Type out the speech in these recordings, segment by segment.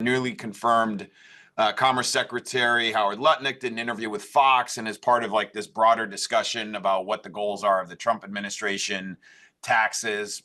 newly confirmed Commerce Secretary Howard Lutnick did an interview with Fox, and as part of like this broader discussion about what the goals are of the Trump administration, taxes,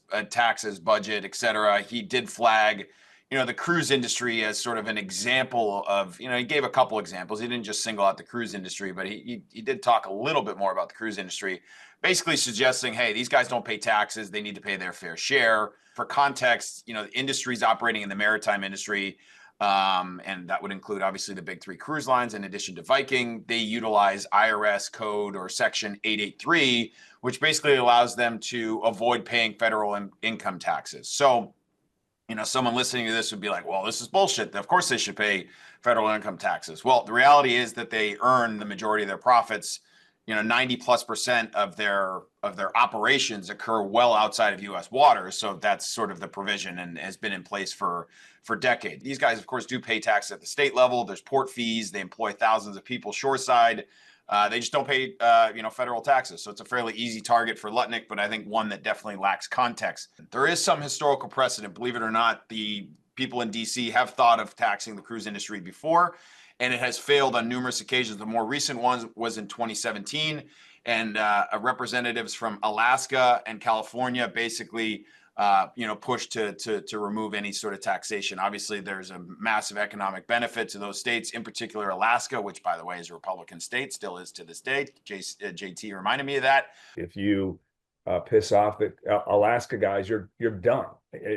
budget, et cetera, he did flag, the cruise industry as sort of an example of, he gave a couple examples. He didn't just single out the cruise industry, but he did talk a little bit more about the cruise industry, basically suggesting, hey, these guys don't pay taxes. They need to pay their fair share. For context, the industries operating in the maritime industry, and that would include obviously the big three cruise lines. In addition to Viking, they utilize IRS code or section 883, which basically allows them to avoid paying federal income taxes. So, someone listening to this would be like, well, this is bullshit. Of course they should pay federal income taxes. Well, the reality is that they earn the majority of their profits. 90+% of their operations occur well outside of U.S. waters. So that's sort of the provision and has been in place for decades. These guys, of course, do pay taxes at the state level. There's port fees. They employ thousands of people shoreside. They just don't pay, federal taxes. So it's a fairly easy target for Lutnick, but I think one that definitely lacks context. There is some historical precedent. Believe it or not, the people in D.C. have thought of taxing the cruise industry before, and it has failed on numerous occasions. The more recent one was in 2017, and representatives from Alaska and California basically, pushed to remove any sort of taxation. Obviously, there's a massive economic benefit to those states, in particular Alaska, which, by the way, is a Republican state, still is to this day. JT reminded me of that. If you piss off the Alaska guys, you're done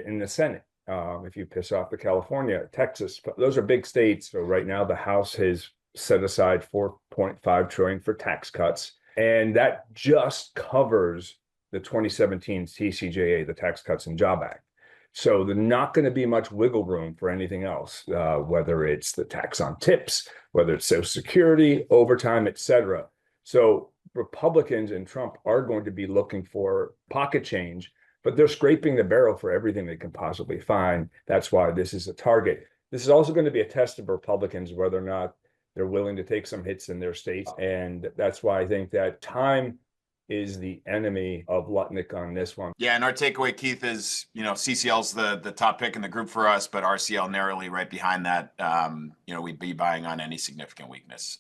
in the Senate. If you piss off the California, Texas, those are big states. So right now the House has set aside $4.5 trillion for tax cuts, and that just covers the 2017 TCJA, the Tax Cuts and Job Act. So there's not going to be much wiggle room for anything else, whether it's the tax on tips, whether it's Social Security, overtime, et cetera. So Republicans and Trump are going to be looking for pocket change, but they're scraping the barrel for everything they can possibly find. That's why this is a target. This is also going to be a test of Republicans, whether or not they're willing to take some hits in their states. And that's why I think that time is the enemy of Lutnick on this one. Yeah, and our takeaway, Keith, is, CCL's the top pick in the group for us, but RCL narrowly right behind that. We'd be buying on any significant weakness.